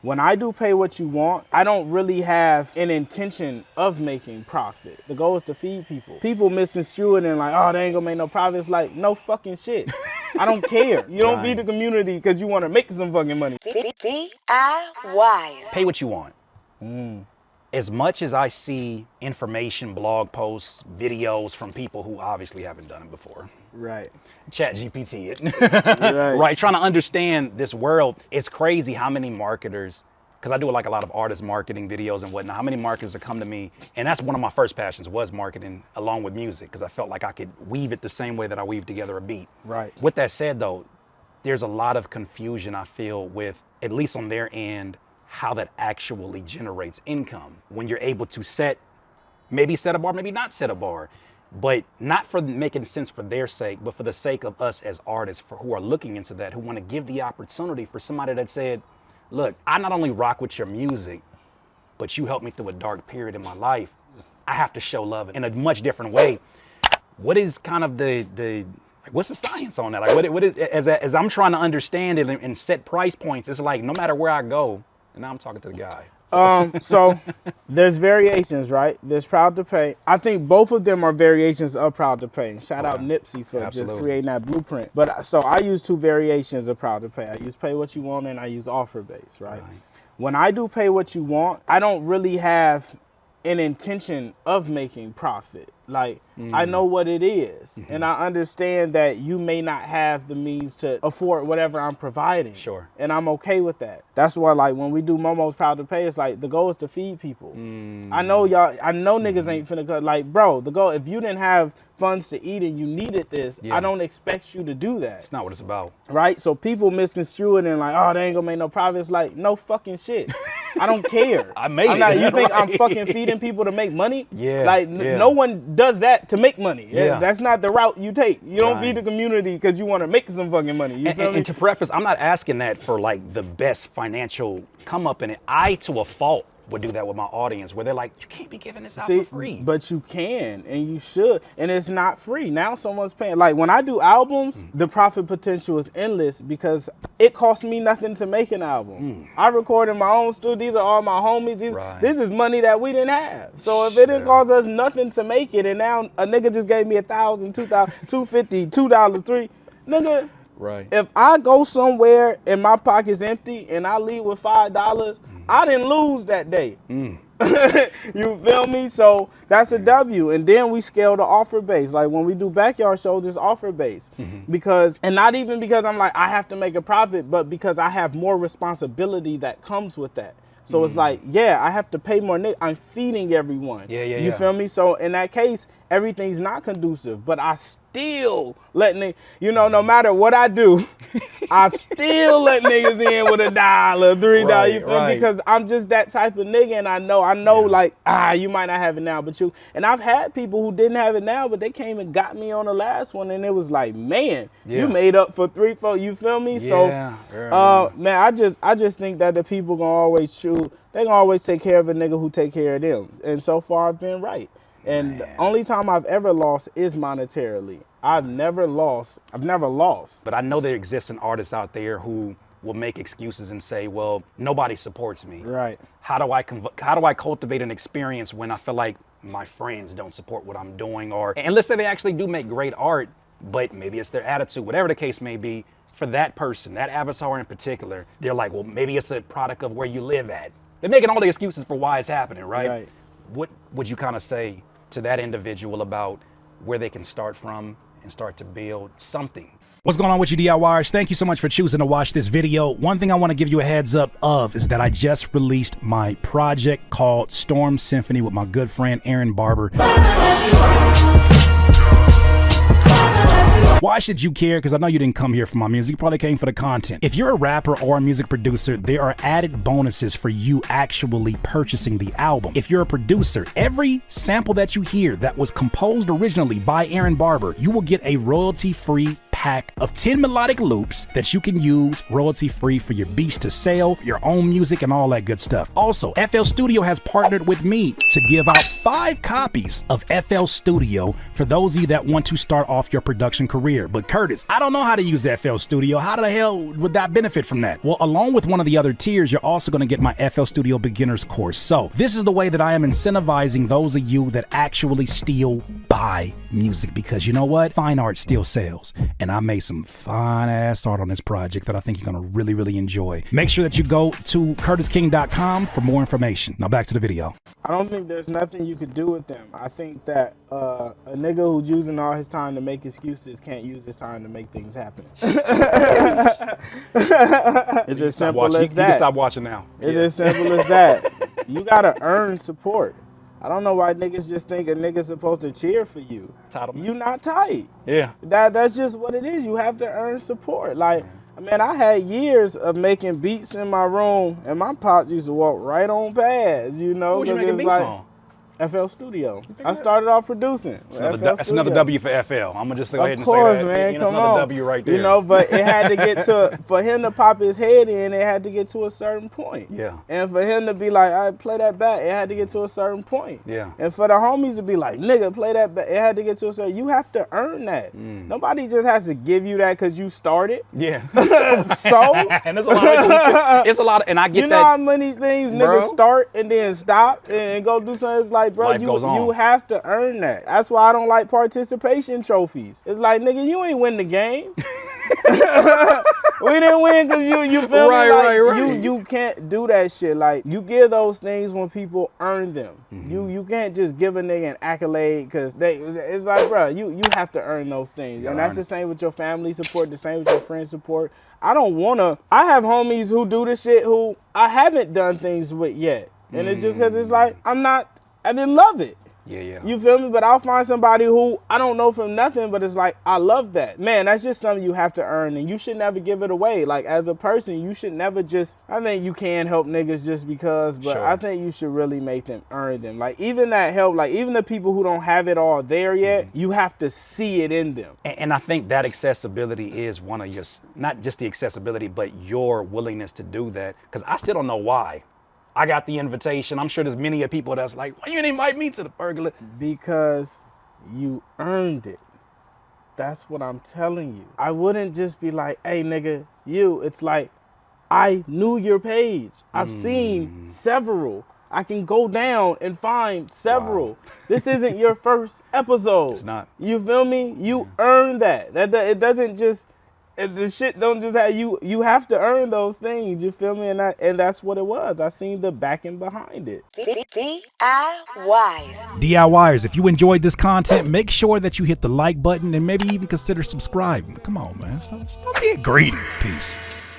When I do pay what you want, I don't really have an intention of making profit. The goal is to feed people. People misconstrue it and like, oh, they ain't gonna make no profit. It's like, no fucking shit. I don't care. You don't feed the community because you want to make some fucking money. DIY. Pay what you want. As much as I see information, blog posts, videos from people who obviously haven't done it before. Right. Chat GPT it. Right. Trying to understand this world. It's crazy how many marketers, because I do like a lot of artist marketing videos and whatnot, how many marketers that come to me, and that's one of my first passions was marketing along with music, because I felt like I could weave it the same way that I weave together a beat. Right. With that said though, there's a lot of confusion I feel with, at least on their end, how that actually generates income. When you're able to maybe set a bar, maybe not set a bar, but not for making sense for their sake, but for the sake of us as artists who are looking into that, who want to give the opportunity for somebody that said, look, I not only rock with your music, but you helped me through a dark period in my life. I have to show love in a much different way. What is kind of what's the science on that? Like, what is as I'm trying to understand it and set price points, it's like no matter where I go, and now I'm talking to the guy. So there's variations, right? There's Proud to Pay. I think both of them are variations of Proud to Pay. Shout out Nipsey for just creating that blueprint. But so I use two variations of Proud to Pay. I use Pay What You Want and I use Offer Base, right? When I do Pay What You Want, I don't really have an intention of making profit. Like, I know what it is. And I understand that you may not have the means to afford whatever I'm providing. Sure. And I'm okay with that. That's why, like, when we do Momo's Proud to Pay, it's like, the goal is to feed people. I know niggas ain't finna cut. Like, bro, the goal, if you didn't have funds to eat and you needed this, I don't expect you to do that. It's not what it's about. Right? So people misconstrue it and like, oh, they ain't gonna make no profit. It's like, no fucking shit. I don't care. I made it. You think I'm fucking feeding people to make money? Yeah. Like, no one does that to make money. Yeah. That's not the route you take. You don't feed the community because you want to make some fucking money. You feel me? And to preface, I'm not asking that for like the best financial come up in it. I, to a fault, would do that with my audience where they're like, you can't be giving this out for free. But you can and you should. And it's not free. Now someone's paying. Like when I do albums, the profit potential is endless because it costs me nothing to make an album. I record in my own studio. These are all my homies. This is money that we didn't have. So if it didn't cost us nothing to make it and now a nigga just gave me $1,000, $2,000, $250, $2, $3, nigga. Right. If I go somewhere and my pocket's empty and I leave with $5, I didn't lose that day. You feel me? So that's a W. And then we scale the offer base. Like when we do backyard shows, it's offer base. Because, and not even because I'm like, I have to make a profit, but because I have more responsibility that comes with that. So it's like, I have to pay more. I'm feeding everyone. You feel me? So in that case, everything's not conducive, but I still let niggas, no matter what I do, I still let niggas in with $1, $3, you feel me? Because I'm just that type of nigga and I know like, you might not have it now, but and I've had people who didn't have it now, but they came and got me on the last one and it was like, man, you made up for 3, 4, you feel me? So, man, I just think that the people gonna always choose, they gonna always take care of a nigga who take care of them. And so far I've been right. And the only time I've ever lost is monetarily. I've never lost. But I know there exists an artist out there who will make excuses and say, well, nobody supports me. Right. How do I cultivate an experience when I feel like my friends don't support what I'm doing? And let's say they actually do make great art, but maybe it's their attitude, whatever the case may be. For that person, that avatar in particular, they're like, well, maybe it's a product of where you live at. They're making all the excuses for why it's happening, right? What would you kind of say to that individual about where they can start from and start to build something? What's going on with you DIYers? Thank you so much for choosing to watch this video. One thing I want to give you a heads up of is that I just released my project called Storm Symphony with my good friend Aaron Barber. Why should you care? Because I know you didn't come here for my music. You probably came for the content. If you're a rapper or a music producer, there are added bonuses for you actually purchasing the album. If you're a producer, every sample that you hear that was composed originally by Aaron Barber, you will get a royalty-free pack of 10 melodic loops that you can use royalty-free for your beats to sell, your own music, and all that good stuff. Also, FL Studio has partnered with me to give out 5 copies of FL Studio for those of you that want to start off your production career. But Curtis, I don't know how to use FL Studio. How the hell would that benefit from that? Well, along with one of the other tiers, you're also going to get my FL Studio beginners course. So this is the way that I am incentivizing those of you that actually still buy music, because you know what? Fine art still sells. And I made some fine ass art on this project that I think you're going to really, really enjoy. Make sure that you go to curtisking.com for more information. Now back to the video. I don't think there's nothing you could do with them. I think that a nigga who's using all his time to make excuses can't use his time to make things happen. It's as simple as that. You can stop watching now. It's as simple as that. You gotta earn support. I don't know why niggas just think a nigga's supposed to cheer for you. You not tight. Yeah. That's just what it is. You have to earn support. Like, man, I had years of making beats in my room, and my pops used to walk right on past, you know. What was you making beats on? FL Studio. I started off producing. That's another W for FL. I'm gonna just go ahead and say that. Man, that's another W right there. You know, but it had to get to, for him to pop his head in, it had to get to a certain point. Yeah. And for him to be like, I play that back, it had to get to a certain point. Yeah. And for the homies to be like, nigga, play that back, it had to get to a certain, you have to earn that. Nobody just has to give you that because you started. Yeah. So? And there's a lot of, it's a lot of, and I get that. You know how many things niggas start and then stop and go do something? It's like, bro, you have to earn that. That's why I don't like participation trophies. It's like, nigga, you ain't win the game. We didn't win because you feel me? Like, you can't do that shit. Like, you give those things when people earn them. You can't just give a nigga an accolade because it's like, bro, you have to earn those things. And that's the same with your family support, the same with your friend support. I have homies who do this shit who I haven't done things with yet. And it's just because it's like, I didn't love it. Yeah. You feel me? But I'll find somebody who I don't know from nothing, but it's like, I love that. Man, that's just something you have to earn, and you should never give it away. Like, as a person, you should never just, I think you can help niggas just because, but I think you should really make them earn them. Like, even that help, like, even the people who don't have it all there yet, you have to see it in them. And I think that accessibility is one of your, not just the accessibility, but your willingness to do that. Because I still don't know why. I got the invitation. I'm sure there's many of people that's like, why you didn't invite me to the burglar? Because you earned it. That's what I'm telling you. I wouldn't just be like, hey, nigga, it's like, I knew your page. I've seen several. I can go down and find several. Wow. This isn't your first episode. It's not. You feel me? You earn that. It doesn't just, the shit don't just have you have to earn those things, you feel me? And that's what it was. I seen the backing behind it. DIYers, if you enjoyed this content, make sure that you hit the like button and maybe even consider subscribing. Come on, man. Stop being greedy. Peace.